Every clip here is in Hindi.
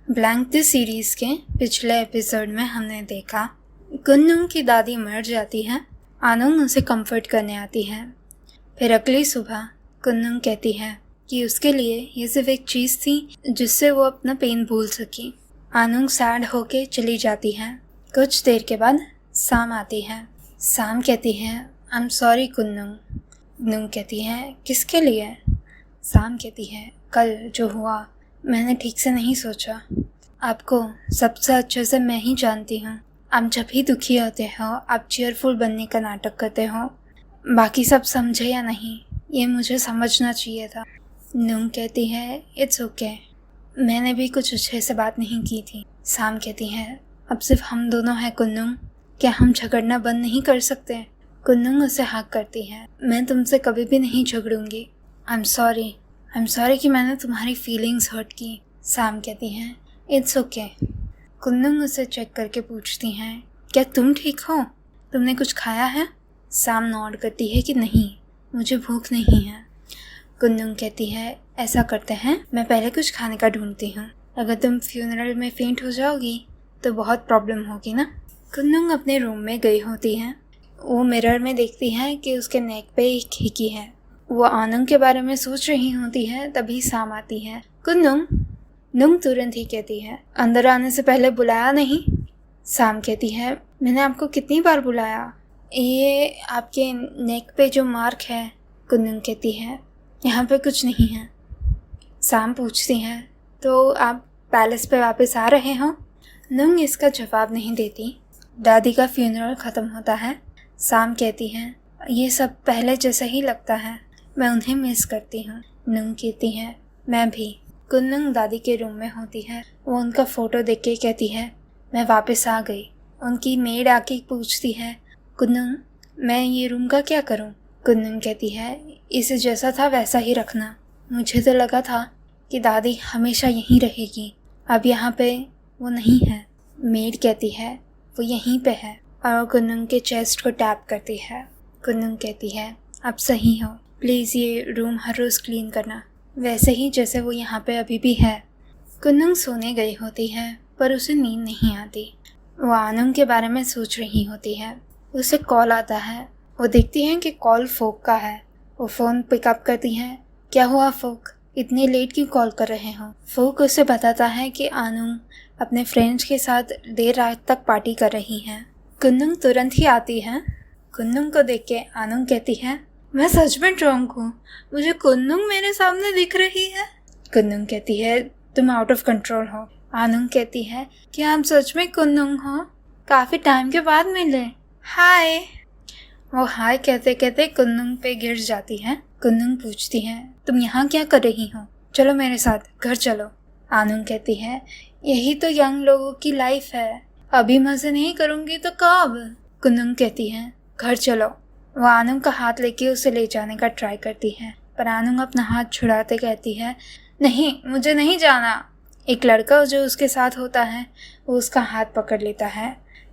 ब्लैंक द सीरीज़ के पिछले एपिसोड में हमने देखा कुन्नुंग की दादी मर जाती है। आनुंग उसे कंफर्ट करने आती है। फिर अगली सुबह कुन्नुंग कहती है कि उसके लिए ये सिर्फ एक चीज़ थी जिससे वो अपना पेन भूल सकी। आनुंग सैड होके चली जाती है। कुछ देर के बाद साम आती है। साम कहती है आई एम सॉरी कुन्नुंग। कुन्नुंग कहती है किसके लिए? साम कहती है कल जो हुआ मैंने ठीक से नहीं सोचा। आपको सबसे अच्छे से मैं ही जानती हूँ। आप जब भी दुखी होते हो आप चीयरफुल बनने का नाटक करते हो। बाकी सब समझे या नहीं ये मुझे समझना चाहिए था। नूंग कहती है इट्स ओके, मैंने भी कुछ अच्छे से बात नहीं की थी। साम कहती है अब सिर्फ हम दोनों हैं कुन्नुंग, क्या हम झगड़ना बंद नहीं कर सकते? कुन्नुंग उसे हाक करती है मैं तुमसे कभी भी नहीं झगड़ूंगी। आई एम सॉरी कि मैंने तुम्हारी फीलिंग्स हर्ट की। साम कहती है इट्स ओके। कुन्नुंग उसे चेक करके पूछती हैं क्या तुम ठीक हो? तुमने कुछ खाया है? साम नॉड करती है कि नहीं, मुझे भूख नहीं है। कुन्नुंग कहती है ऐसा करते हैं मैं पहले कुछ खाने का ढूंढती हूँ। अगर तुम फ्यूनरल में फेंट हो जाओगी तो बहुत प्रॉब्लम होगी ना। कुन्नुंग अपने रूम में गई होती है। वो मिरर में देखती है कि उसके नेक पे एक हिकी है। वो आनुंग के बारे में सोच रही होती है तभी साम आती है। कुन्नुंग। नुंग तुरंत ही कहती है अंदर आने से पहले बुलाया नहीं? साम कहती है मैंने आपको कितनी बार बुलाया? ये आपके नेक पे जो मार्क है। कुन्नुंग कहती है यहाँ पे कुछ नहीं है। साम पूछती है तो आप पैलेस पे वापस आ रहे हो? नुंग इसका जवाब नहीं देती। दादी का फ्यूनरल ख़त्म होता है। साम कहती है ये सब पहले जैसा ही लगता है, मैं उन्हें मिस करती हूँ। नुंग कहती है मैं भी। कुन्नुंग दादी के रूम में होती है। वो उनका फ़ोटो देख के कहती है मैं वापस आ गई। उनकी मेड आके पूछती है कुन्नुंग मैं ये रूम का क्या करूँ? कुन्नुंग कहती है इसे जैसा था वैसा ही रखना। मुझे तो लगा था कि दादी हमेशा यहीं रहेगी, अब यहाँ पे वो नहीं है। मेड कहती है वो यहीं पे है और कुन्नुंग के चेस्ट को टैप करती है। कुन्नुंग कहती है अब सही हो, प्लीज़ ये रूम हर रोज़ क्लीन करना, वैसे ही जैसे वो यहाँ पे अभी भी है। कुन्नुंग सोने गई होती है पर उसे नींद नहीं आती। वो आनुंग के बारे में सोच रही होती है। उसे कॉल आता है। वो देखती है कि कॉल फोक का है। वो फ़ोन पिकअप करती है। क्या हुआ फोक, इतनी लेट क्यों कॉल कर रहे हो? फोक उसे बताता है कि आनुंग अपने फ्रेंड्स के साथ देर रात तक पार्टी कर रही हैं। कुन्नुंग तुरंत ही आती है। कुन्नुंग को देख के आनुंग कहती है मैं सच में ड्रंक हूँ, मुझे कुन्नुंग मेरे सामने दिख रही है। कुन्नुंग कहती है तुम आउट ऑफ कंट्रोल हो। आनुंग कहती है कि आप सच में कुन्नुंग हो, काफ़ी टाइम के बाद मिले, हाय। वो हाय कहते कहते कुन्नुंग पे गिर जाती है। कुन्नुंग पूछती है तुम यहाँ क्या कर रही हो? चलो मेरे साथ घर चलो। आनुंग कहती है यही तो यंग लोगों की लाइफ है, अभी मज़े नहीं करूँगी तो कब? कुन्नुंग कहती है घर चलो। वो आनुंग का हाथ लेके उसे ले जाने का ट्राई करती है पर आनुंग अपना हाथ छुड़ाते कहती है नहीं, मुझे नहीं जाना। एक लड़का जो उसके साथ होता है वो उसका हाथ पकड़ लेता है।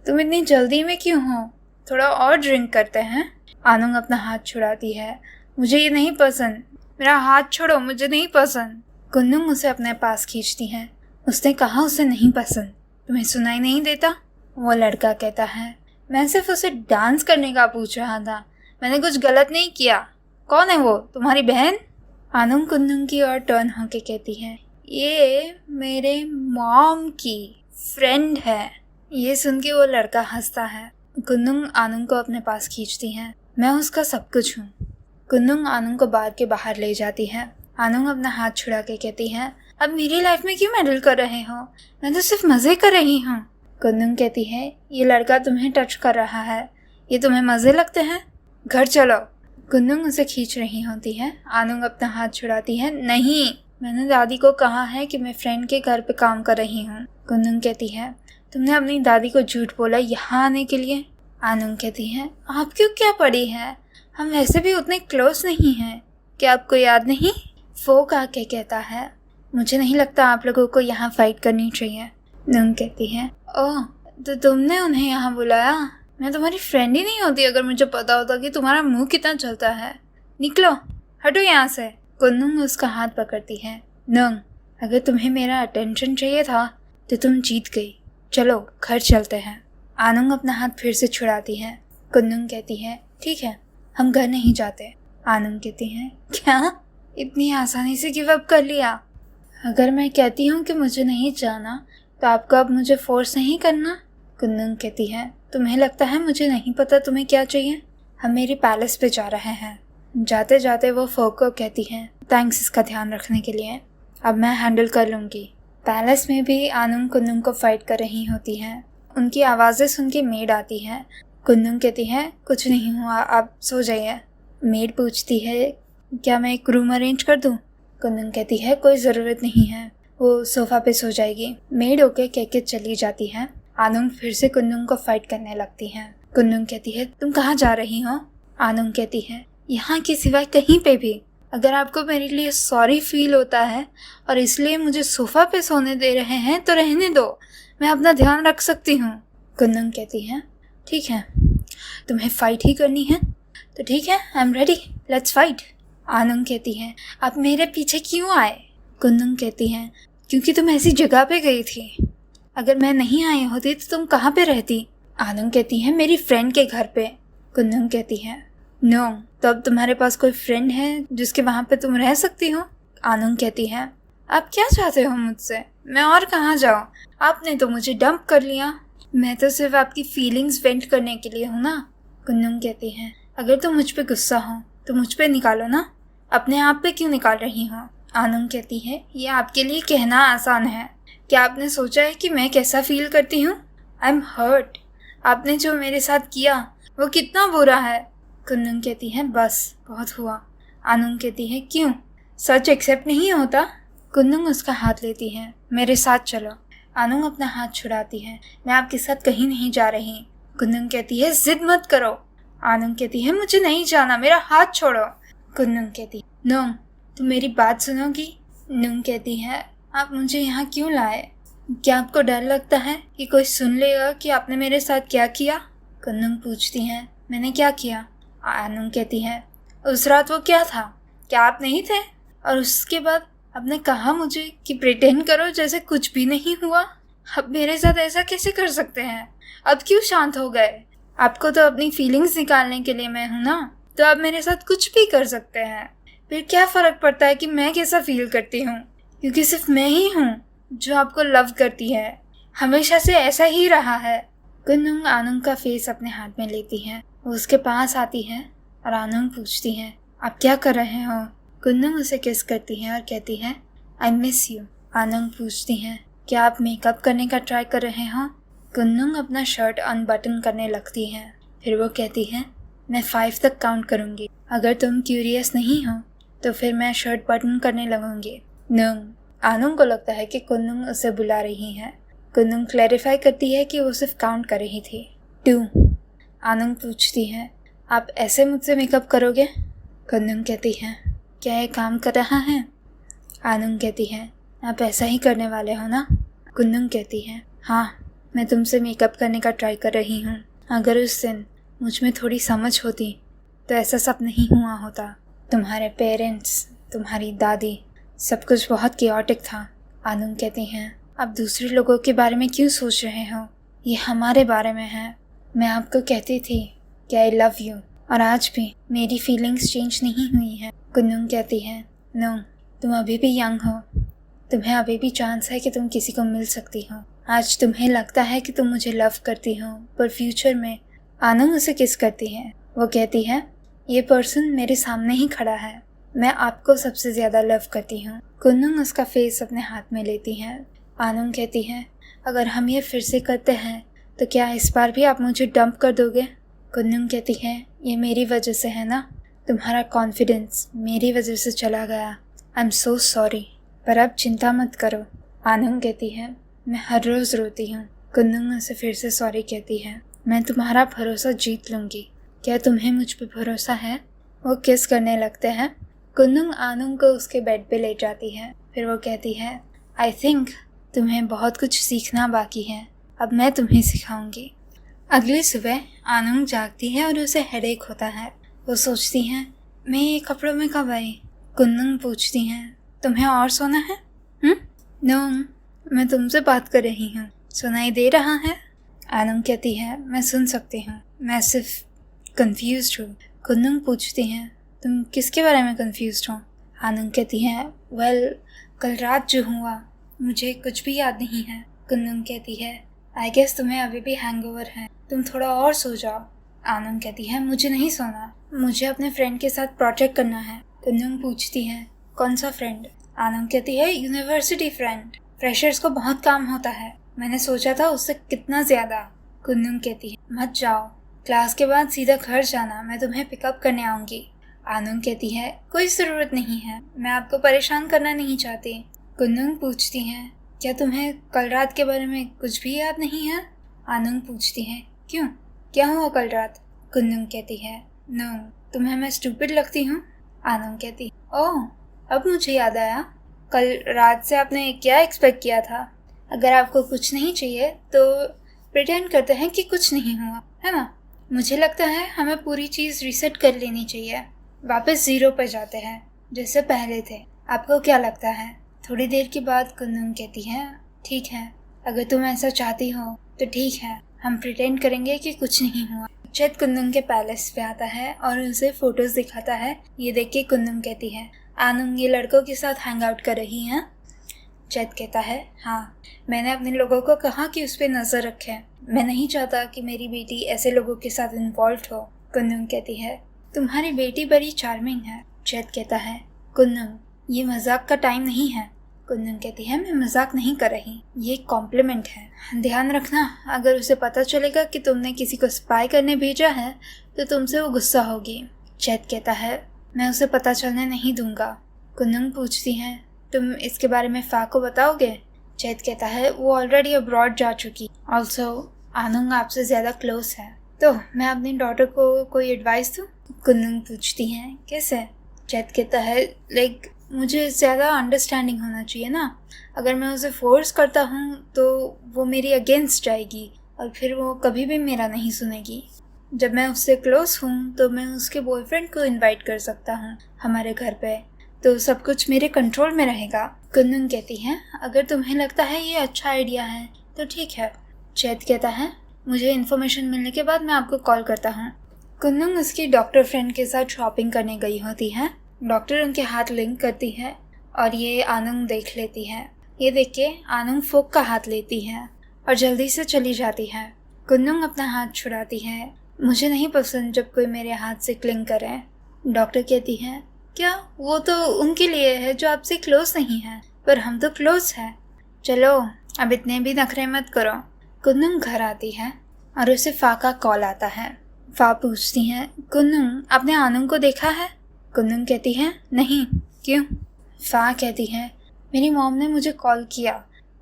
तुम इतनी जल्दी में क्यों हो, थोड़ा और ड्रिंक करते हैं। आनुंग अपना हाथ छुड़ाती है मुझे ये नहीं पसंद, मेरा हाथ छोड़ो, मुझे नहीं पसंद। कुन्नुंग उसे अपने पास खींचती है। उसने कहा उसे नहीं पसंद, तुम्हें सुनाई नहीं देता? वो लड़का कहता है मैं सिर्फ उसे डांस करने का पूछ रहा था, मैंने कुछ गलत नहीं किया। कौन है वो, तुम्हारी बहन? आनुंग कुन्नुंग की ओर टर्न होके कहती है ये मेरे मॉम की फ्रेंड है। ये सुन के वो लड़का हंसता है। कुन्नुंग आनुंग को अपने पास खींचती है मैं उसका सब कुछ हूँ। कुन्नुंग आनुंग को बार के बाहर ले जाती है। आनुंग अपना हाथ छुड़ा के कहती है अब मेरी लाइफ में क्यों मेडल कर रहे हो, मैं तो सिर्फ मज़े कर रही हूँ। कुन्नुंग कहती है ये लड़का तुम्हें टच कर रहा है, ये तुम्हें मज़े लगते हैं, घर चलो। कुन्नुंग उसे खींच रही होती है। आनुंग अपना हाथ छुड़ाती है नहीं, मैंने दादी को कहा है कि मैं फ्रेंड के घर पे काम कर रही हूँ। कुन्नुंग कहती है तुमने अपनी दादी को झूठ बोला यहाँ आने के लिए? आनुंग कहती है आप क्यों क्या पड़ी है, हम वैसे भी उतने क्लोज नहीं हैं, क्या आपको याद नहीं? फोक आके कहता है मुझे नहीं लगता आप लोगों को यहाँ फाइट करनी चाहिए। नुंग कहती है ओह तो तुमने उन्हें यहाँ बुलाया, मैं तुम्हारी फ्रेंड ही नहीं होती अगर मुझे पता होता कि तुम्हारा मुंह कितना चलता है। निकलो, हटो यहाँ से। कुन्नुंग उसका हाथ पकड़ती है। नुंग अगर तुम्हें मेरा अटेंशन चाहिए था तो तुम जीत गई। चलो घर चलते हैं। आनुंग अपना हाथ फिर से छुड़ाती है। कुन्नुंग कहती है ठीक है, हम घर नहीं जाते। आनुंग कहती है क्या, इतनी आसानी से गिव अप कर लिया? अगर मैं कहती हूँ कि मुझे नहीं जाना तो आपको अब मुझे फोर्स नहीं करना। कुन्नुंग कहती है तुम्हें लगता है मुझे नहीं पता तुम्हें क्या चाहिए? हम मेरी पैलेस पे जा रहे हैं। जाते जाते वो फोक को कहती है थैंक्स इसका ध्यान रखने के लिए, अब मैं हैंडल कर लूँगी। पैलेस में भी आनुंग कुन्नुंग को फाइट कर रही होती हैं। उनकी आवाज़ें सुन के मेड आती है। कुन्नुंग कहती है कुछ नहीं हुआ, आप सो जाइए। मेड पूछती है क्या मैं एक रूम अरेंज कर दूँ? कुन्नुंग कहती है कोई ज़रूरत नहीं है, वो सोफ़ा पे सो जाएगी। मेड ओके कह के चली जाती है। आनुंग फिर से कुन्नुंग को फाइट करने लगती है। कुन्नुंग कहती है तुम कहाँ जा रही हो? आनुंग कहती है यहाँ के सिवाय कहीं पे भी। अगर आपको मेरे लिए सॉरी फील होता है और इसलिए मुझे सोफ़ा पे सोने दे रहे हैं तो रहने दो, मैं अपना ध्यान रख सकती हूँ। कुन्नुंग कहती है ठीक है, तुम्हें फ़ाइट ही करनी है तो ठीक है, I am ready, let's fight. आनुंग कहती है आप मेरे पीछे क्यों आए? कुन्नुंग कहती है क्योंकि तुम ऐसी जगह पे गई थी। अगर मैं नहीं आई होती तो तुम कहाँ पे रहती? आनुंग कहती है मेरी फ्रेंड के घर पे। कुन्नुंग कहती है नो, तो अब तुम्हारे पास कोई फ्रेंड है जिसके वहाँ पे तुम रह सकती हो? आनुंग कहती है आप क्या चाहते हो मुझसे? मैं और कहाँ जाऊँ? आपने तो मुझे डंप कर लिया। मैं तो सिर्फ आपकी फीलिंग्स वेंट करने के लिए हूँ ना। कुन्नुंग कहती है अगर तुम मुझ पे गुस्सा हो तो मुझ पे निकालो ना, अपने आप पे क्यों निकाल रही हो? आनुंग कहती है ये आपके लिए कहना आसान है, क्या आपने सोचा है कि मैं कैसा फील करती हूँ? I am hurt. आपने जो मेरे साथ किया वो कितना बुरा है। कुन्नुंग कहती है बस बहुत हुआ। आनुंग कहती है क्यों, सच एक्सेप्ट नहीं होता? कुन्नुंग उसका हाथ लेती है मेरे साथ चलो। आनुंग अपना हाथ छुड़ाती है मैं आपके साथ कहीं नहीं जा रही। कुन्नुंग कहती है जिद मत करो। आनुंग कहती है मुझे नहीं जाना, मेरा हाथ छोड़ो। कुन्नुंग कहती है नो, तुम मेरी बात सुनोगी? नुंग कहती है आप मुझे यहाँ क्यों लाए? क्या आपको डर लगता है कि कोई सुन लेगा कि आपने मेरे साथ क्या किया? कुन्नुंग पूछती है मैंने क्या किया? आनुंग कहती है उस रात वो क्या था, क्या आप नहीं थे? और उसके बाद आपने कहा मुझे कि प्रिटेंड करो जैसे कुछ भी नहीं हुआ। अब मेरे साथ ऐसा कैसे कर सकते हैं? अब क्यों शांत हो गए? आपको तो अपनी फीलिंग्स निकालने के लिए मैं हूँ ना, तो आप मेरे साथ कुछ भी कर सकते हैं। फिर क्या फ़र्क पड़ता है कि मैं कैसा फील करती हूँ, क्योंकि सिर्फ मैं ही हूँ जो आपको लव करती है, हमेशा से ऐसा ही रहा है। कुन्नुंग आनुंग का फेस अपने हाथ में लेती है। वो उसके पास आती है और आनुंग पूछती है आप क्या कर रहे हो? कुन्नुंग उसे किस करती है और कहती है आई मिस यू। आनुंग पूछती है क्या आप मेकअप करने का ट्राई कर रहे हो? कुन्नुंग अपना शर्ट अनबटन करने लगती है। फिर वो कहती है मैं 5 तक काउंट करूँगी, अगर तुम क्यूरियस नहीं हो तो फिर मैं शर्ट बटन करने लगूंगी। नुंग। आनुंग को लगता है कि कुन्नुंग उसे बुला रही है। कुन्नुंग क्लैरिफाई करती है कि वो सिर्फ काउंट कर रही थी। 2। आनुंग पूछती है आप ऐसे मुझसे मेकअप करोगे? कुन्नुंग कहती है क्या ये काम कर रहा है? आनुंग कहती है आप ऐसा ही करने वाले हो ना? कुन्नुंग कहती है हाँ, मैं तुमसे मेकअप करने का ट्राई कर रही हूँ। अगर उस दिन मुझ में थोड़ी समझ होती तो ऐसा सब नहीं हुआ होता। तुम्हारे पेरेंट्स, तुम्हारी दादी, सब कुछ बहुत केओटिक था। आनुंग कहती हैं आप दूसरे लोगों के बारे में क्यों सोच रहे हो, ये हमारे बारे में है। मैं आपको कहती थी कि आई लव यू और आज भी मेरी फीलिंग्स चेंज नहीं हुई हैं। कुन्नुंग कहती है नो, तुम अभी भी यंग हो, तुम्हें अभी भी चांस है कि तुम किसी को मिल सकती हो। आज तुम्हें लगता है कि तुम मुझे लव करती हो, पर फ्यूचर में। आनुंग उसे किस करती है। वो कहती है ये पर्सन मेरे सामने ही खड़ा है, मैं आपको सबसे ज़्यादा लव करती हूँ। कुन्नुंग उसका फेस अपने हाथ में लेती है। आनुंग कहती है अगर हम ये फिर से करते हैं तो क्या इस बार भी आप मुझे डंप कर दोगे? कुन्नुंग कहती है ये मेरी वजह से है ना, तुम्हारा कॉन्फिडेंस मेरी वजह से चला गया। आई एम सो सॉरी, पर अब चिंता मत करो। आनुंग कहती है मैं हर रोज़ रोती हूँ। कुन्नुंग उसे फिर से सॉरी कहती है। मैं तुम्हारा भरोसा जीत लूँगी, क्या तुम्हें मुझ पर भरोसा है? वो किस करने लगते हैं। कुन्नुंग आनुंग को उसके बेड पे ले जाती है। फिर वो कहती है आई थिंक तुम्हें बहुत कुछ सीखना बाकी है, अब मैं तुम्हें सिखाऊंगी। अगली सुबह आनुंग जागती है और उसे हेडेक होता है। वो सोचती है मैं ये कपड़ों में कब आई? कुन्नुंग पूछती हैं तुम्हें और सोना है? नुंग। मैं तुमसे बात कर रही हूँ, सुनाई दे रहा है? आनंद कहती है, मैं सुन सकती हूँ, मैं सिर्फ कंफ्यूज्ड हूँ। कुन्नुंग पूछती हैं, तुम किसके बारे में कंफ्यूज्ड हो? आनंद कहती है, वेल, कल रात जो हुआ मुझे कुछ भी याद नहीं है। कुन्नुंग कहती है, आई गेस तुम्हें अभी भी हैंगओवर है, तुम थोड़ा और सो जाओ। आनंद कहती है, मुझे नहीं सोना, मुझे अपने फ्रेंड के साथ प्रोजेक्ट करना है। कुन्नुंग पूछती है, कौन सा फ्रेंड? आनंद कहती है, यूनिवर्सिटी फ्रेंड। फ्रेशर्स को बहुत काम होता है, मैंने सोचा था उससे कितना ज़्यादा। कुन्नुंग कहती है, मत जाओ, क्लास के बाद सीधा घर जाना, मैं तुम्हें पिकअप करने आऊँगी। आनंद कहती है, कोई ज़रूरत नहीं है, मैं आपको परेशान करना नहीं चाहती। कुन्नुंग पूछती हैं, क्या तुम्हें कल रात के बारे में कुछ भी याद नहीं है? आनंद पूछती है, क्यों, क्या हुआ कल रात? कुन्नुंग कहती है, नो, तुम्हें मैं स्टूपिड लगती हूँ? आनंद कहती, ओह, अब मुझे याद आया, कल रात से आपने क्या एक्सपेक्ट किया था? अगर आपको कुछ नहीं चाहिए तो प्रिटेंड करते हैं कि कुछ नहीं हुआ, है ना? मुझे लगता है हमें पूरी चीज़ रीसेट कर लेनी चाहिए, वापस 0 पर जाते हैं जैसे पहले थे। आपको क्या लगता है? थोड़ी देर के बाद कुन्नुंग कहती है, ठीक है, अगर तुम ऐसा चाहती हो तो ठीक है, हम प्रिटेंड करेंगे कि कुछ नहीं हुआ। चेत कुन्नुंग के पैलेस पे आता है और उसे फोटोज दिखाता है। ये देख के कुन्नुंग कहती है, आनंद ये लड़कों के साथ हैंग आउट कर रही हैं? चेत कहता है, हाँ, मैंने अपने लोगों को कहा कि उस पर नज़र रखें, मैं नहीं चाहता कि मेरी बेटी ऐसे लोगों के साथ इन्वॉल्व हो। कुन्नुंग कहती है, तुम्हारी बेटी बड़ी चार्मिंग है। चेत कहता है, कुन्नुंग, ये मजाक का टाइम नहीं है। कुन्नुंग कहती है, मैं मजाक नहीं कर रही, ये एक कॉम्प्लीमेंट है। ध्यान रखना, अगर उसे पता चलेगा कि तुमने किसी को स्पाई करने भेजा है तो तुमसे वो गुस्सा होगी। चेत कहता है, मैं उसे पता चलने नहीं दूंगा। कुन्नुंग पूछती है, तुम इसके बारे में फा को बताओगे? चेत कहता है, वो ऑलरेडी अब्रॉड जा चुकी, ऑल्सो आनंद आपसे ज़्यादा क्लोज है, तो मैं अपनी डॉटर को कोई एडवाइस दूँ? कुन्नुंग पूछती है, कैसे? चेत कहता है, लाइक मुझे ज़्यादा अंडरस्टैंडिंग होना चाहिए ना, अगर मैं उसे फोर्स करता हूँ तो वो मेरी अगेंस्ट जाएगी और फिर वो कभी भी मेरा नहीं सुनेगी। जब मैं उससे क्लोज हूँ तो मैं उसके बॉयफ्रेंड को इनवाइट कर सकता हूँ हमारे घर पे, तो सब कुछ मेरे कंट्रोल में रहेगा। कुन्नुंग कहती है, अगर तुम्हें लगता है ये अच्छा आइडिया है तो ठीक है। चेत कहता है, मुझे इन्फॉर्मेशन मिलने के बाद मैं आपको कॉल करता हूँ। कुन्नुंग उसकी डॉक्टर फ्रेंड के साथ शॉपिंग करने गई होती है। डॉक्टर उनके हाथ लिंक करती है और ये आनंद देख लेती है। ये देख के आनंद फोक का हाथ लेती है और जल्दी से चली जाती है। कुन्नुंग अपना हाथ छुड़ाती है, मुझे नहीं पसंद जब कोई मेरे हाथ से क्लिंग करे। डॉक्टर कहती है, क्या, वो तो उनके लिए है जो आपसे क्लोज नहीं है, पर हम तो क्लोज हैं। चलो अब इतने भी नखरे मत करो। कुन्नुंग घर आती है और उसे फा का कॉल आता है। फा पूछती है, कुन्नुंग, आपने आनंद को देखा है? कुन्नुंग कहती है, नहीं, क्यों? फा कहती है, मेरी मॉम ने मुझे कॉल किया,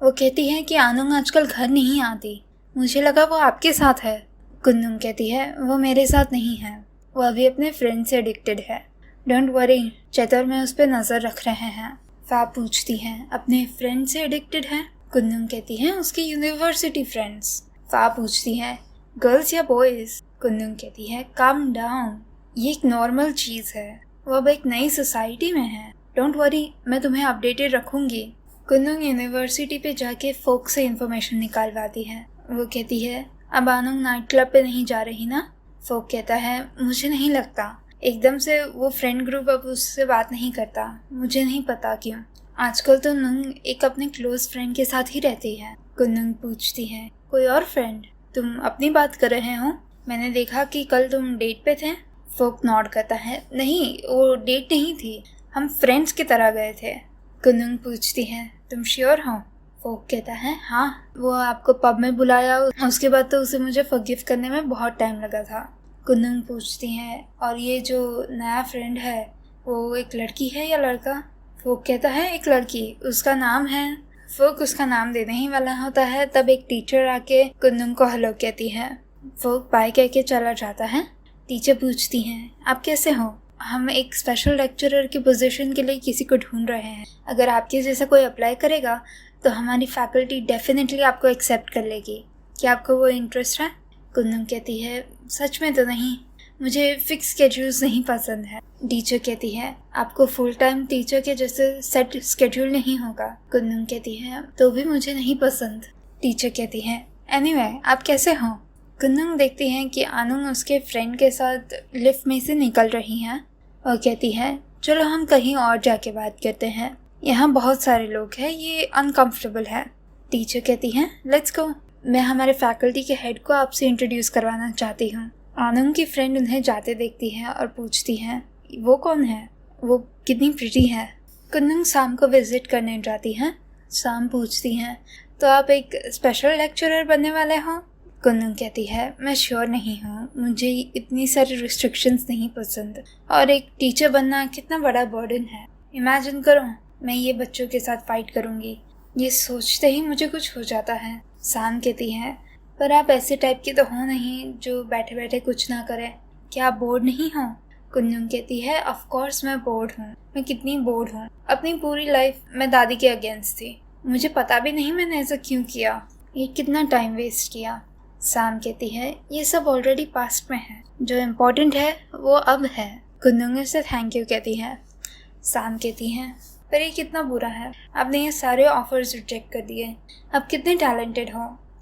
वो कहती है कि आनंद आजकल घर नहीं आती, मुझे लगा वो आपके साथ है। कुन्नुंग कहती है, वो मेरे साथ नहीं है, वो अभी अपने फ्रेंड से एडिक्टेड है। डोंट वरी, चेतर में उस पर नज़र रख रहे हैं। फा पूछती है, अपने फ्रेंड से एडिक्टेड है? कुन्नुंग कहती है, उसकी यूनिवर्सिटी फ्रेंड्स। फा पूछती है, गर्ल्स या बॉयज़? कुन्नुंग कहती है, काम डाउन, ये एक नॉर्मल चीज़ है, वो अब एक नई सोसाइटी में है। डोंट वरी, मैं तुम्हें अपडेटेड रखूँगी। कुन्नुंग यूनिवर्सिटी पे जाके फोक से इन्फॉर्मेशन निकालवाती है। वो कहती है, अब आनंद नाइट क्लब पे नहीं जा रही ना? फोक कहता है, मुझे नहीं लगता, एकदम से वो फ्रेंड ग्रुप अब उससे बात नहीं करता, मुझे नहीं पता क्यों। आजकल तो नुंग एक अपने क्लोज फ्रेंड के साथ ही रहती है। कुन्नुंग पूछती है, कोई और फ्रेंड? तुम अपनी बात कर रहे हो? मैंने देखा कि कल तुम डेट पे थे। फोक नॉड करता है, नहीं, वो डेट नहीं थी, हम फ्रेंड्स की तरह गए थे। कुन्नुंग पूछती है, तुम श्योर हो? फोक कहता है, हाँ, वो आपको पब में बुलाया, उसके बाद तो उसे मुझे फॉरगिव करने में बहुत टाइम लगा था। कुन्नुंग पूछती है, और ये जो नया फ्रेंड है वो एक लड़की है या लड़का? फोक कहता है, एक लड़की, उसका नाम है। फोक उसका नाम देने ही वाला होता है, तब एक टीचर आके कुन्नुंग को हेलो कहती है। फोक बाय कह के चला जाता है। टीचर पूछती हैं, आप कैसे हो? हम एक स्पेशल लेक्चरर की पोजीशन के लिए किसी को ढूंढ रहे हैं, अगर आपके जैसा कोई अप्लाई करेगा तो हमारी फैकल्टी डेफिनेटली आपको एक्सेप्ट कर लेगी। क्या आपको वो इंटरेस्ट है? कुन्नुंग कहती है, सच में तो नहीं, मुझे फिक्स स्केड्यूल्स नहीं पसंद है। टीचर कहती है आपको फुल टाइम टीचर के जैसे सेट स्केड्यूल नहीं होगा। कुन्नुन कहती है तो भी मुझे नहीं पसंद। टीचर कहती है एनीवे आप कैसे हो। कुन्नुन देखती है कि आनुंग उसके फ्रेंड के साथ लिफ्ट में से निकल रही हैं और कहती है चलो हम कहीं और जाके बात करते हैं, यहाँ बहुत सारे लोग हैं, ये अनकम्फर्टेबल है। टीचर कहती है लेट्स गो, मैं हमारे फैकल्टी के हेड को आपसे इंट्रोड्यूस करवाना चाहती हूँ। आनुंग की फ्रेंड उन्हें जाते देखती है और पूछती है वो कौन है, वो कितनी प्रिटी है। कुन्नुन शाम को विजिट करने जाती हैं। शाम पूछती हैं तो आप एक स्पेशल लेक्चरर बनने वाले हो। कुन्नुन कहती है मैं श्योर नहीं हूँ, मुझे इतनी सारी रिस्ट्रिक्शंस नहीं पसंद और एक टीचर बनना कितना बड़ा बर्डन है। इमेजिन करो मैं ये बच्चों के साथ फाइट करूँगी, ये सोचते ही मुझे कुछ हो जाता है। शाम कहती है पर आप ऐसे टाइप के तो हो नहीं जो बैठे बैठे कुछ ना करें, क्या आप बोर्ड नहीं हो। कुन्नुन कहती है ऑफ कोर्स मैं बोर्ड हूँ, मैं कितनी बोर्ड हूँ। अपनी पूरी लाइफ मैं दादी के अगेंस्ट थी, मुझे पता भी नहीं मैंने ऐसा क्यों किया, ये कितना टाइम वेस्ट किया। शाम कहती है ये सब ऑलरेडी पास्ट में है, जो इम्पोर्टेंट है वो अब है। कुन्नुन से थैंक यू कहती है। शाम कहती है पर ये कितना बुरा है, आपने ये सारे ऑफर्स रिजेक्ट कर दिए, आप कितने टैलेंटेड हो,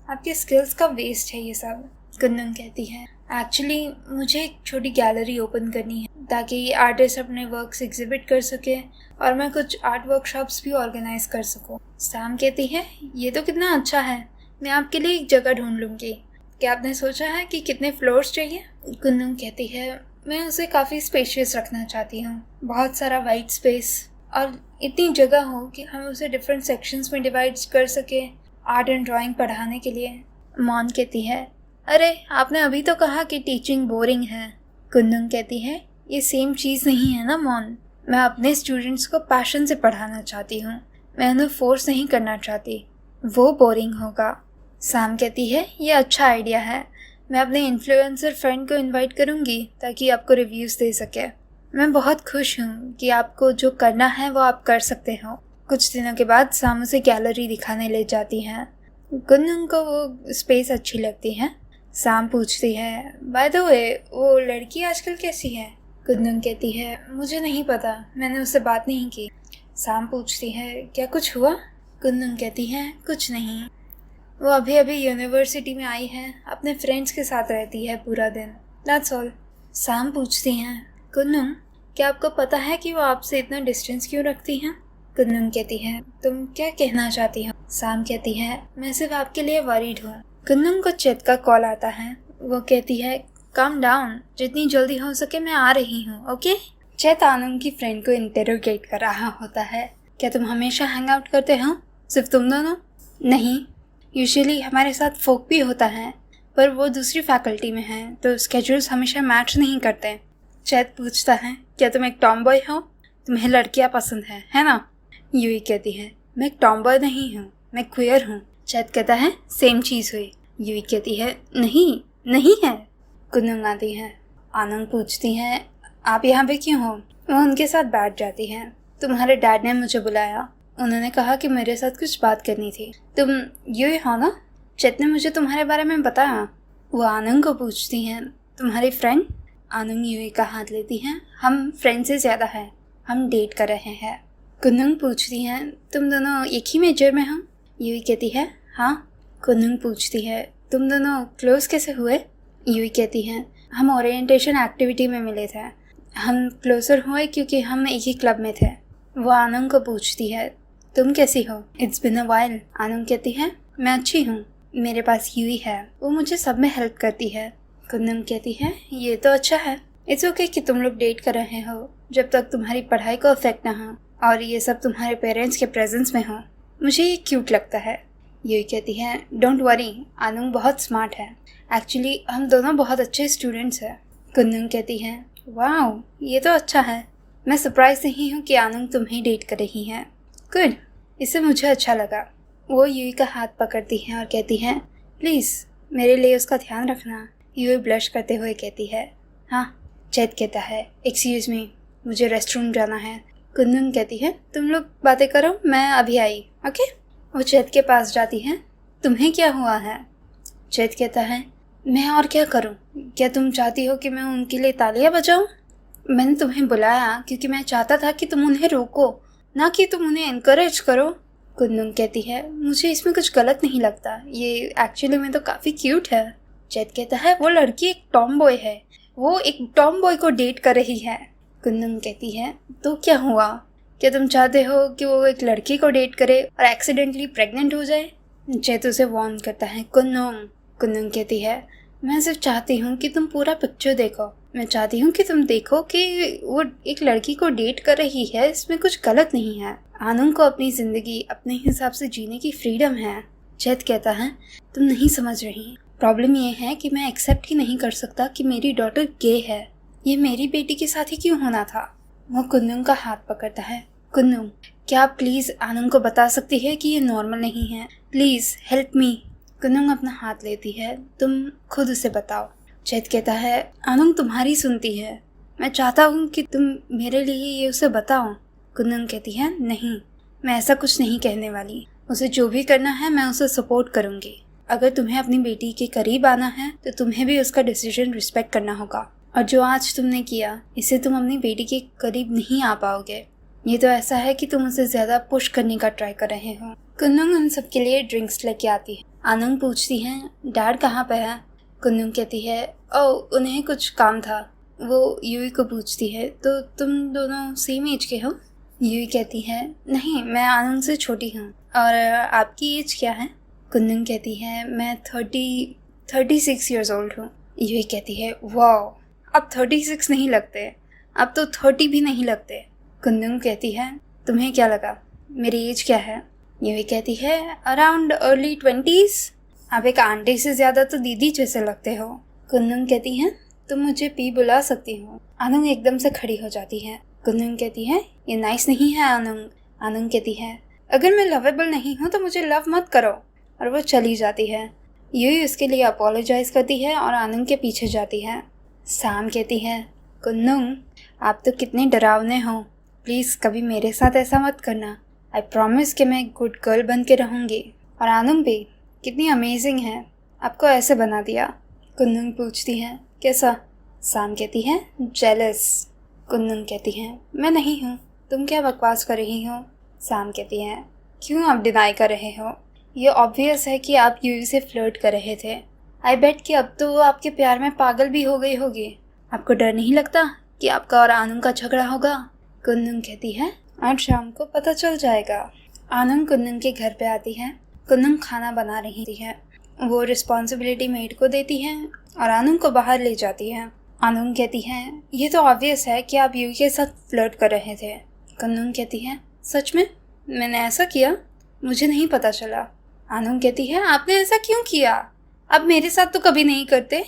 आपके स्किल्स का वेस्ट है ये सब। कुन्नुन कहती है एक्चुअली मुझे एक छोटी गैलरी ओपन करनी है ताकि आर्टिस्ट अपने वर्क्स एग्जिबिट कर सके और मैं कुछ आर्ट वर्कशॉप्स भी ऑर्गेनाइज कर सकूं। शाम कहती है ये तो कितना अच्छा है, मैं आपके लिए एक जगह ढूंढ लूँगी, क्या आपने सोचा है कि कितने फ्लोर्स चाहिए। कुन्नुन कहती है मैं उसे काफ़ी स्पेशियस रखना चाहती हूँ, बहुत सारा वाइट स्पेस और इतनी जगह हो कि हम उसे डिफरेंट सेक्शंस में डिवाइड कर सके आर्ट एंड ड्राइंग पढ़ाने के लिए। मॉन कहती है अरे आपने अभी तो कहा कि टीचिंग बोरिंग है। कुन्नुन कहती है ये सेम चीज़ नहीं है ना मॉन, मैं अपने स्टूडेंट्स को पैशन से पढ़ाना चाहती हूँ, मैं उन्हें फोर्स नहीं करना चाहती, वो बोरिंग होगा। शाम कहती है ये अच्छा आइडिया है, मैं अपने इन्फ्लुएंसर फ्रेंड को इनवाइट करूँगी ताकि आपको रिव्यूज़ दे सके। मैं बहुत खुश हूँ कि आपको जो करना है वो आप कर सकते हो। कुछ दिनों के बाद शाम उसे गैलरी दिखाने ले जाती हैं। कुन्नुन को वो स्पेस अच्छी लगती है। शाम पूछती है बाय द वे वो लड़की आजकल कैसी है। कुन्नुन कहती है मुझे नहीं पता, मैंने उससे बात नहीं की। शाम पूछती है क्या कुछ हुआ। कुन्नुन कहती है कुछ नहीं, वो अभी अभी यूनिवर्सिटी में आई है, अपने फ्रेंड्स के साथ रहती है पूरा दिन, दैट्स ऑल। शाम पूछती हैं कुन्नुन क्या आपको पता है कि वो आपसे इतना डिस्टेंस क्यों रखती हैं। कुन्नुन कहती है तुम क्या कहना चाहती हो। शाम कहती है मैं सिर्फ आपके लिए वरीड हूँ। कुन्नुन को चेत का कॉल आता है, वो कहती है काम डाउन, जितनी जल्दी हो सके मैं आ रही हूँ ओके। चेत आनुंग की फ्रेंड को इंटेरोगेट कर रहा होता है, क्या तुम हमेशा हैंग आउट करते हो, सिर्फ तुम दोनों। नहीं, यूजुअली हमारे साथ फोक भी होता है पर वो दूसरी फैकल्टी में है तो स्केड्यूल्स हमेशा मैच नहीं करते। चेत पूछता है क्या तुम एक टॉम बॉय हो, तुम्हें लड़कियाँ पसंद है ना। यूई कहती है मैं एक टॉम बॉय नहीं हूँ, मैं क्वियर हूँ। चेत कहता है सेम चीज़ हुई। यूई कहती है नहीं नहीं है। कुन्नुन आती है। आनुंग पूछती है आप यहाँ पे क्यों हो। वो उनके साथ बैठ जाती है। तुम्हारे डैड ने मुझे बुलाया, उन्होंने कहा कि मेरे साथ कुछ बात करनी थी। तुम यूई हो ना, चेत ने मुझे तुम्हारे बारे में बताया। वो आनुंग को पूछती हैं तुम्हारी फ्रेंड। आनुंग यूई का हाथ लेती हैं। हम फ्रेंड से ज़्यादा हैं, हम डेट कर रहे हैं। कुन्नुन पूछती हैं तुम दोनों एक ही मेजर में हो। यूई कहती है हाँ। कुन्नुन पूछती है तुम दोनों क्लोज कैसे हुए। यूई कहती हैं हम ओरिएंटेशन एक्टिविटी में मिले थे, हम क्लोजर हुए क्योंकि हम एक ही क्लब में थे। वो आनुंग को पूछती है तुम कैसी हो, it's been a while. Anung कहती है मैं अच्छी हूँ, मेरे पास यूई है, वो मुझे सब में हेल्प करती है। कुन्नुन कहती है ये तो अच्छा है, इट्स ओके कि तुम लोग डेट कर रहे हो जब तक तुम्हारी पढ़ाई को अफेक्ट ना हो और ये सब तुम्हारे पेरेंट्स के प्रेजेंस में हो, मुझे ये क्यूट लगता है। यूई कहती है डोंट वरी, आनुंग बहुत स्मार्ट है, एक्चुअली हम दोनों बहुत अच्छे स्टूडेंट्स हैं। कुन्नुन कहती है वाओ ये तो अच्छा है, मैं सरप्राइज नहीं हूँ कि आनुंग तुम्हें डेट कर रही है। गुड, इससे मुझे अच्छा लगा। वो यूई का हाथ पकड़ती है और कहती है प्लीज़ मेरे लिए उसका ध्यान रखना। यूई ब्लश करते हुए कहती है हाँ। चेत कहता है एक्सक्यूज़ मी, मुझे रेस्टरूम जाना है। कुन्नुन कहती है तुम लोग बातें करो, मैं अभी आई ओके। वो चेत के पास जाती है। तुम्हें क्या हुआ है। चेत कहता है मैं और क्या करूं? क्या तुम चाहती हो कि मैं उनके लिए तालियां बजाऊं? मैंने तुम्हें बुलाया क्योंकि मैं चाहता था कि तुम उन्हें रोको, ना कि तुम उन्हें एनकरेज करो। कुंदन कहती है, मुझे इसमें कुछ गलत नहीं लगता, ये एक्चुअली में तो काफ़ी क्यूट है। चैद कहता है, वो लड़की एक टॉम बॉय है, वो एक टॉम बॉय को डेट कर रही है। कुंदन कहती है, तो क्या हुआ? क्या तुम चाहते हो कि वो एक लड़की को डेट करे और एक्सीडेंटली प्रेग्नेंट हो जाए? चैद उसे वार्न करता है, कुंदन कहती है, मैं सिर्फ चाहती हूँ कि तुम पूरा पिक्चर देखो। मैं चाहती हूँ कि तुम देखो कि वो एक लड़की को डेट कर रही है, इसमें कुछ गलत नहीं है। आनंद को अपनी ज़िंदगी अपने हिसाब से जीने की फ्रीडम है। चैद कहता है, तुम नहीं समझ रही। प्रॉब्लम ये है कि मैं एक्सेप्ट ही नहीं कर सकता कि मेरी डॉटर गे है। ये मेरी बेटी के साथ ही क्यों होना था? वो कुंदन का हाथ पकड़ता है। कुंदन, क्या आप प्लीज़ आनंद को बता सकती है कि ये नॉर्मल नहीं है? Please help me. कुंदन अपना हाथ लेती है, तुम खुद उसे बताओ। चैद कहता है, आनंद तुम्हारी सुनती है, मैं चाहता हूँ कि तुम मेरे लिए ये उसे बताओ। कुंदन कहती है, नहीं, मैं ऐसा कुछ नहीं कहने वाली। उसे जो भी करना है मैं उसे सपोर्ट करूँगी। अगर तुम्हें अपनी बेटी के करीब आना है तो तुम्हें भी उसका डिसीजन रिस्पेक्ट करना होगा। और जो आज तुमने किया, इससे तुम अपनी बेटी के करीब नहीं आ पाओगे। ये तो ऐसा है कि तुम उसे ज़्यादा पुश करने का ट्राई कर रहे हो। कुंदन उन सबके लिए ड्रिंक्स लेके आती है। आनंद पूछती है, डैड कहाँ पे है? कुंदन कहती है, ओह, उन्हें कुछ काम था। वो यूई को पूछती है, तो तुम दोनों सेम एज के हो? यूई कहती है, नहीं, मैं आनंद से छोटी हूँ। और आपकी एज क्या है? कुंदन कहती है, मैं 36 ईयर्स ओल्ड हूँ। यूई कहती है, वाह, अब 36 नहीं लगते, अब तो 30 भी नहीं लगते। कुंदन कहती है, तुम्हें क्या लगा मेरी एज क्या है? यूई कहती है, अराउंड अर्ली 20s। आप एक आंटी से ज़्यादा तो दीदी जैसे लगते हो। कुंदन कहती है, तुम मुझे पी बुला सकती हो। आनंद एकदम से खड़ी हो जाती है। कुंदन कहती है, ये नाइस नहीं है आनंद। आनंद कहती है, अगर मैं लवेबल नहीं हूँ तो मुझे लव मत करो। और वो चली जाती है। यूई उसके लिए अपोलोजाइज करती है और आनंद के पीछे जाती है। सैम कहती है, कुंदन, आप तो कितने डरावने हो, प्लीज़ कभी मेरे साथ ऐसा मत करना। आई प्रॉमिस कि मैं गुड गर्ल बन के रहूँगी। और आनंद भी कितनी अमेजिंग है, आपको ऐसे बना दिया। कुंदन पूछती है, कैसा? सैम कहती है, जेलस। कुंदन कहती है, मैं नहीं हूँ, तुम क्या बकवास कर रही हो? सैम कहती है, क्यों आप डिनाई कर रहे हो? ये ऑब्वियस है कि आप यूई से फ्लर्ट कर रहे थे। आई बेट कि अब तो वो आपके प्यार में पागल भी हो गई होगी। आपको डर नहीं लगता कि आपका और आनंद का झगड़ा होगा? कुंदन कहती है, आज शाम को पता चल जाएगा। आनंद कुंदन के घर पे आती है। कुंदन खाना बना रही है। वो रिस्पॉन्सिबिलिटी मेड को देती है और आनंद को बाहर ले जाती है। आनंद कहती है, ये तो ऑब्वियस है कि आप यूई के साथ फ्लर्ट कर रहे थे। कुंदन कहती है, सच में? मैंने ऐसा किया? मुझे नहीं पता चला। आनंद कहती है, आपने ऐसा क्यों किया? आप मेरे साथ तो कभी नहीं करते।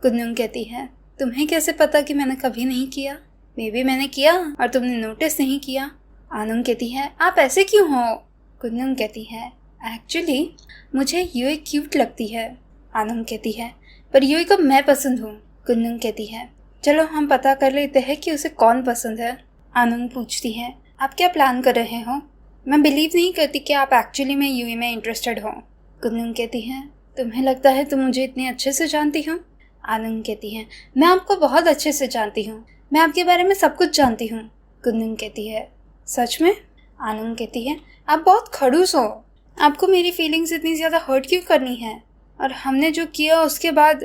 कुंदन कहती है, तुम्हें कैसे पता कि मैंने कभी नहीं किया? मे बी मैंने किया और तुमने नोटिस नहीं किया। आनंद कहती है, आप ऐसे क्यों हो? कुंदन कहती है, एक्चुअली मुझे यूई क्यूट लगती है। आनंद कहती है, पर यूई को मैं पसंद हूँ। कुंदन कहती है, चलो हम पता कर लेते हैं कि उसे कौन पसंद है। आनंद पूछती है, आप क्या प्लान कर रहे हो? मैं बिलीव नहीं करती कि आप एक्चुअली में यूई में इंटरेस्टेड हो। कुंदन कहती है, तुम्हें लगता है तुम मुझे इतने अच्छे से जानती हो? आनंद कहती है, मैं आपको बहुत अच्छे से जानती हूँ, मैं आपके बारे में सब कुछ जानती हूँ। कुंदन कहती है, सच में? आनंद कहती है, आप बहुत खड़ूस हो, आपको मेरी फीलिंग्स इतनी ज़्यादा हर्ट क्यों करनी है? और हमने जो किया उसके बाद?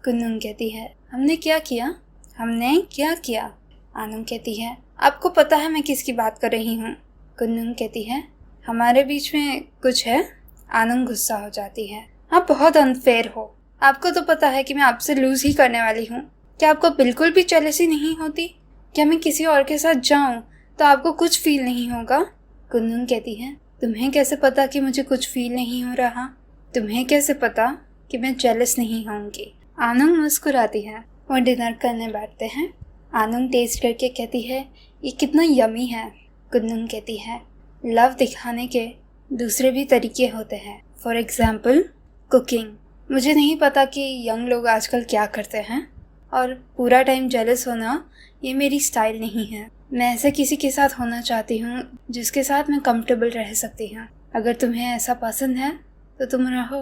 कुंदन कहती है, हमने क्या किया? हमने क्या किया? आनंद कहती है, आपको पता है मैं किसकी बात कर रही हूँ? कुंदन कहती है, हमारे बीच में कुछ है? आनंद गुस्सा हो जाती है, आप बहुत अनफेयर हो, आपको तो पता है कि मैं आपसे लूज़ ही करने वाली हूँ। क्या आपको बिल्कुल भी जेलसी नहीं होती? क्या मैं किसी और के साथ जाऊँ तो आपको कुछ फील नहीं होगा? कुंदन कहती है, तुम्हें कैसे पता कि मुझे कुछ फील नहीं हो रहा? तुम्हें कैसे पता कि मैं जेलस नहीं होंगी? आनंद मुस्कुराती है। वो डिनर करने बैठते हैं। आनंद टेस्ट करके कहती है, ये कितना यमी है। कुंदन कहती है, लव दिखाने के दूसरे भी तरीके होते हैं, फॉर एग्जाम्पल कुकिंग। मुझे नहीं पता कि यंग लोग आजकल क्या करते हैं, और पूरा टाइम जेलस होना ये मेरी स्टाइल नहीं है। मैं ऐसे किसी के साथ होना चाहती हूँ जिसके साथ मैं कंफर्टेबल रह सकती हूँ। अगर तुम्हें ऐसा पसंद है तो तुम रहो,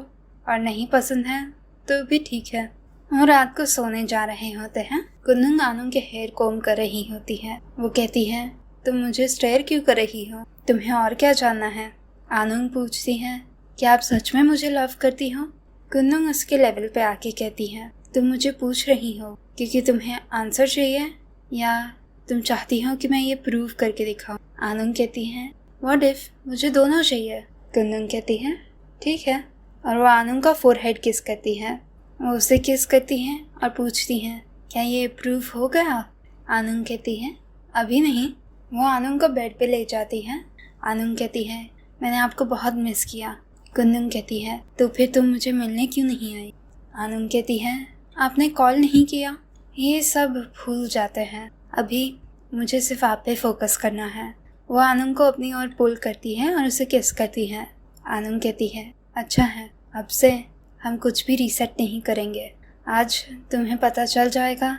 और नहीं पसंद है तो भी ठीक है। और रात को सोने जा रहे होते हैं। कुन्नुंग आनुंग के हेयर कोम कर रही होती है। वो कहती है, तुम मुझे स्टेयर क्यों कर रही हो? तुम्हें और क्या जानना है? आनुंग पूछती है, क्या आप सच में मुझे लव करती हो? कुन्नुंग उसके लेवल पे आके कहती है, तुम मुझे पूछ रही हो क्योंकि तुम्हें आंसर चाहिए या तुम चाहती हो कि मैं ये प्रूव करके दिखाऊं? आनुंग कहती है, व्हाट इफ, मुझे दोनों चाहिए। कुन्नुंग कहती है, ठीक है। और वो आनुंग का फोरहेड किस करती है। वो उसे किस करती है और पूछती है, क्या ये प्रूव हो गया? आनुंग कहती है, अभी नहीं। वो आनुंग को बेड पे ले जाती है। आनुंग कहती है, मैंने आपको बहुत मिस किया। कुन्नुंग कहती है, तो फिर तुम मुझे मिलने क्यों नहीं आई? आनुंग कहती है, आपने कॉल नहीं किया। ये सब भूल जाते हैं, अभी मुझे सिर्फ आप पे फोकस करना है। वो आनुंग को अपनी ओर पुल करती है और उसे किस करती है। आनुंग कहती है, अच्छा है, अब से हम कुछ भी रीसेट नहीं करेंगे। आज तुम्हें पता चल जाएगा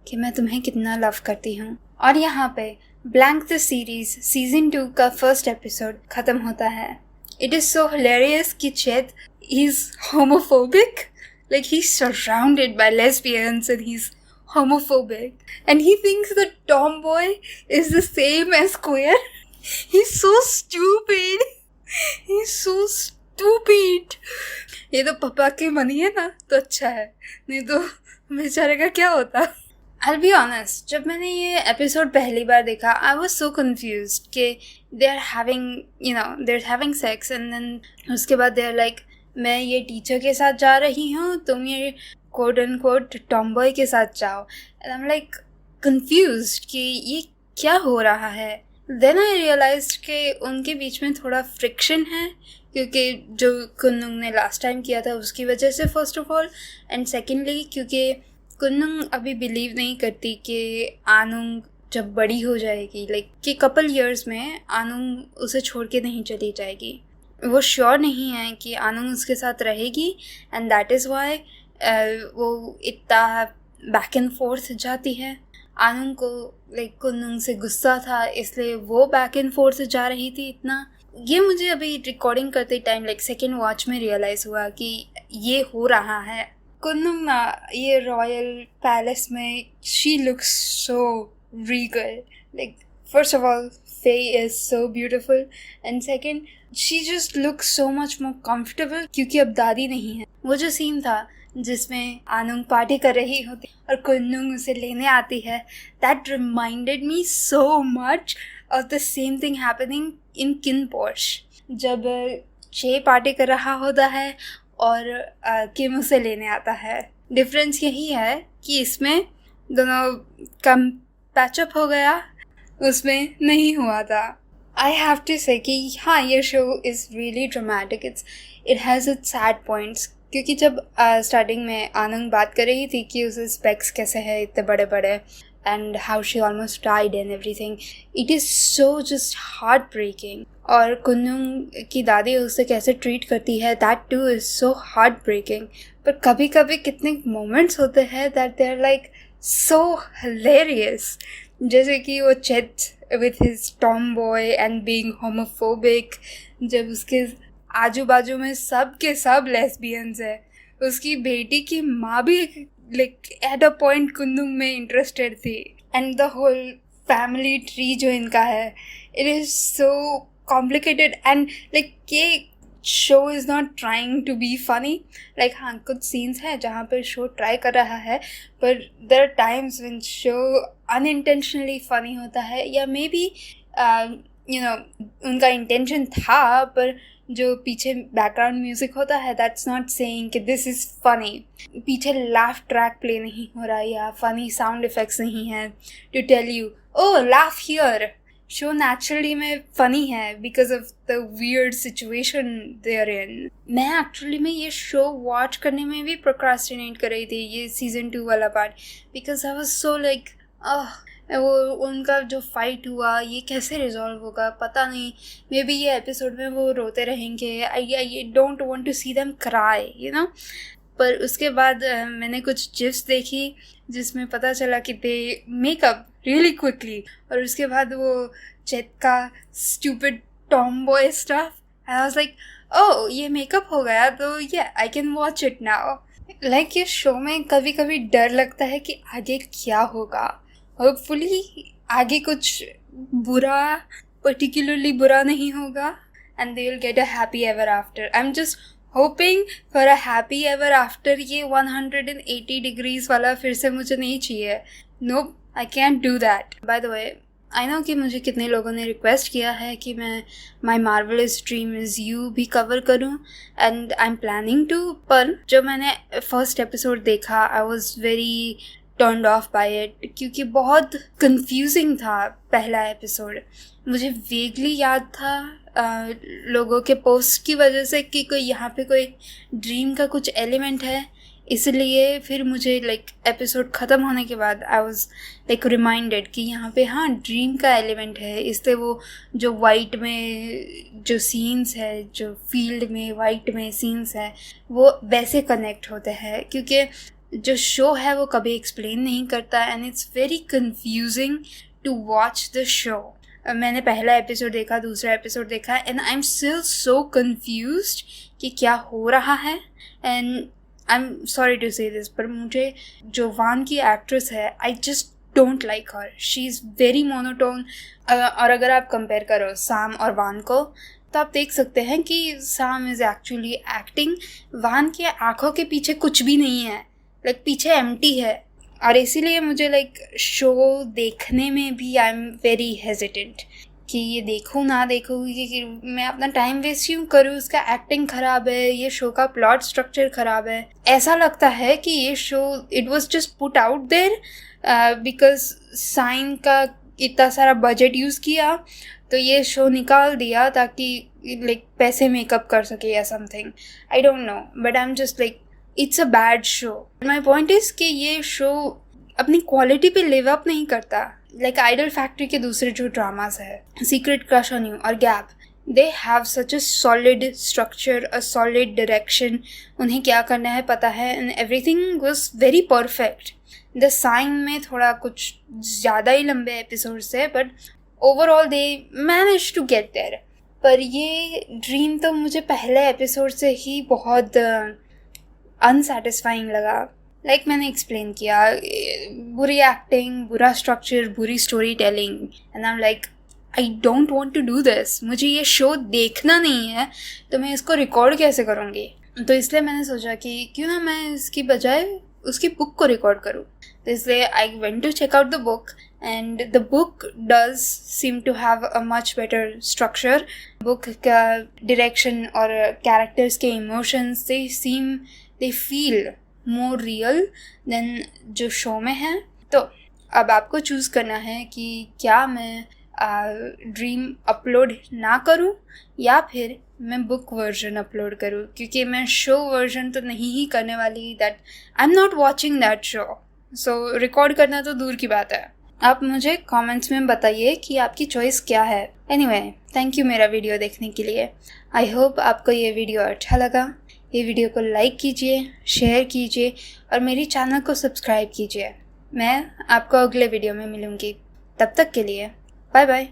कि मैं तुम्हें कितना लव करती हूँ। और यहाँ पे ब्लैंक द सीरीज सीजन 2 का फर्स्ट एपिसोड खत्म होता है। इट इज़ सो हिलेरियस कि चेत is homophobic. Like he's surrounded by lesbians and he's homophobic. And he thinks that tomboy is the same as queer. He's so stupid. He's so stupid. ये तो पापा की मनी है ना तो अच्छा है, नहीं तो बेचारे का क्या होता। I'll be honest, जब मैंने ये एपिसोड पहली बार देखा I was so confused कि they're having sex and then उसके बाद they're like, मैं ये टीचर के साथ जा रही हूँ, तुम ये quote unquote tomboy के साथ जाओ। And I'm like confused कि ये क्या हो रहा है। Then I realized कि उनके बीच में थोड़ा फ्रिक्शन है क्योंकि जो कुन्नुंग ने लास्ट टाइम किया था उसकी वजह से first of all, and secondly क्योंकि कुन्नुंग अभी बिलीव नहीं करती कि आनुंग जब बड़ी हो जाएगी, लाइक कि कपल इयर्स में आनुंग उसे छोड़ के नहीं चली जाएगी। वो श्योर नहीं है कि आनुंग उसके साथ रहेगी एंड दैट इज़ वाई वो इतना बैक एंड फोर्थ जाती है। आनुंग को लाइक कुन्नुंग से गुस्सा था इसलिए वो बैक एंड फोर्थ जा रही थी इतना। ये मुझे अभी रिकॉर्डिंग करते टाइम लाइक सेकेंड वॉच में रियलाइज़ हुआ कि ये हो रहा है। कुन्नुंग ना ये रॉयल पैलेस में she looks so Regal. Like first of all Faye is so beautiful and second she just looks so much more comfortable क्योंकि अब दादी नहीं है। वो जो सीन था जिसमें आनुंग पार्टी कर रही होती और कुन्नुंग उसे लेने आती है, that reminded me so much of the same thing happening in KinnPorsche जब चे पार्टी कर रहा होता है और किम उसे लेने आता है। डिफरेंस यही है कि इसमें दोनों कम पैचअप हो गया, उसमें नहीं हुआ था। आई हैव टू से कि हाँ ये show is really dramatic, it has its sad points क्योंकि जब स्टार्टिंग में आनंद बात कर रही थी कि उसे स्पेक्स कैसे है इतने बड़े बड़े and how she almost died and everything, it is so just heartbreaking. और कुन्नुंग की दादी उसे कैसे ट्रीट करती है that too is so heartbreaking. पर कभी कभी कितने मोमेंट्स होते हैं that they are like so hilarious, जैसे कि वो chat with his tomboy and being homophobic, जब उसके आजू बाजू में सब के सब लेस्बियंस है। उसकी बेटी की माँ भी लाइक एट अ पॉइंट कुन्नुंग में इंटरेस्टेड थी and the whole family tree जो इनका है it is so complicated and like ये show is not trying to be funny. Like हाँ कुछ सीन्स हैं जहाँ पर शो ट्राई कर रहा है पर there are times when show unintentionally funny होता है या मे बी उनका इंटेंशन था पर जो पीछे बैकग्राउंड म्यूज़िक होता है दैट्स नॉट सेइंग कि दिस इज़ फ़नी। पीछे लाफ ट्रैक प्ले नहीं हो रहा या फ़नी साउंड इफ़ेक्ट्स नहीं है टू टेल यू ओ लाफ हियर। शो नेचुरली में फ़नी है because of the weird situation there in. मैं एक्चुअली में ये शो वॉच करने में भी प्रोक्रास्टिनेट कर रही थी ये सीज़न 2 वाला part because I was so like वो उनका जो फाइट हुआ ये कैसे रिजॉल्व होगा पता नहीं, मे बी ये एपिसोड में वो रोते रहेंगे। I don't want to see them cry you know. पर उसके बाद मैंने कुछ जिप्स देखी जिसमें पता चला कि दे मेकअप रियली क्विकली और उसके बाद वो चेत का stupid Tom boy stuff I was like oh ये मेकअप हो गया तो ये I can watch it now. Like ये शो में कभी कभी डर लगता है कि आगे क्या होगा। होपफुली आगे कुछ बुरा, पर्टिकुलरली बुरा नहीं होगा and they will get a happy ever after. I am just hoping for a happy ever after. ये 180 डिग्रीज वाला फिर से मुझे नहीं चाहिए। No, I can't do that. By the way, I know कि मुझे कितने लोगों ने रिक्वेस्ट किया है कि मैं my marvellous dream is you भी कवर करूं, and I am planning to. पर जब मैंने फर्स्ट एपिसोड देखा I was very turned off by it, क्योंकि बहुत कंफ्यूजिंग था पहला एपिसोड। मुझे वेगली याद था लोगों के पोस्ट की वजह से कि कोई यहाँ पे कोई ड्रीम का कुछ एलिमेंट है, इसलिए फिर मुझे लाइक एपिसोड ख़त्म होने के बाद आई वाज लाइक रिमाइंडेड कि यहाँ पे हाँ ड्रीम का एलिमेंट है। इसलिए वो जो वाइट में जो सीन्स है, जो फील्ड में वाइट में सीन्स है, वो वैसे कनेक्ट होते हैं, क्योंकि जो शो है वो कभी एक्सप्लेन नहीं करता and it's very confusing to watch the show. मैंने पहला एपिसोड देखा, दूसरा एपिसोड देखा and I am still so confused कि क्या हो रहा है। And I am sorry to say this, पर मुझे जो वान की एक्ट्रेस है, I just don't like her. She is very monotone. और अगर आप कंपेयर करो साम और वान को, तो आप देख सकते हैं कि साम इज़ एक्चुअली एक्टिंग, वान की आँखों के पीछे कुछ भी नहीं है, लाइक पीछे एम्प्टी है। और इसीलिए मुझे लाइक शो देखने में भी आई एम वेरी हेजिटेंट कि ये देखूँ ना देखूँ, कि मैं अपना टाइम वेस्ट क्यों करूँ। उसका एक्टिंग ख़राब है, ये शो का प्लॉट स्ट्रक्चर ख़राब है। ऐसा लगता है कि ये show it was just put out there because Sign का इतना सारा बजट यूज़ किया, तो ये शो निकाल दिया ताकि लाइक पैसे मेकअप कर सके या something. I don't know, but I am just like it's a bad show. My point is कि ये शो अपनी क्वालिटी पे लिव अप नहीं करता। लाइक आइडल फैक्ट्री के दूसरे जो ड्रामास है, सीक्रेट क्रश ऑन यू और Gap, they have such a solid structure, a solid direction. उन्हें क्या करना है पता है and everything was very perfect. The Sign में थोड़ा कुछ ज़्यादा ही लंबे एपिसोड्स है, but overall they manage to get there. पर ये ड्रीम तो मुझे पहले एपिसोड से ही बहुत अनसेटिस्फाइंग लगा। लाइक मैंने एक्सप्लेन किया, बुरी एक्टिंग, बुरा स्ट्रक्चर, बुरी storytelling, and I am like I don't want to do this. मुझे ये शो देखना नहीं है, तो मैं इसको रिकॉर्ड कैसे करूँगी। तो इसलिए मैंने सोचा कि क्यों ना मैं इसकी बजाय उसकी बुक को रिकॉर्ड करूँ। तो इसलिए I went to check out the book and the book does seem to have a much better structure. Book का डायरेक्शन और कैरेक्टर्स के emotions they feel more real than जो शो में है। तो अब आपको चूज़ करना है कि क्या मैं ड्रीम अपलोड ना करूं या फिर मैं बुक वर्जन अपलोड करूं, क्योंकि मैं शो वर्जन तो नहीं ही करने वाली। That I am not watching that show, so record करना तो दूर की बात है। आप मुझे कमेंट्स में बताइए कि आपकी चॉइस क्या है। एनीवे, थैंक यू मेरा वीडियो देखने के लिए। आई होप आपको ये वीडियो अच्छा लगा। ये वीडियो को लाइक कीजिए, शेयर कीजिए और मेरी चैनल को सब्सक्राइब कीजिए। मैं आपको अगले वीडियो में मिलूँगी। तब तक के लिए बाय बाय।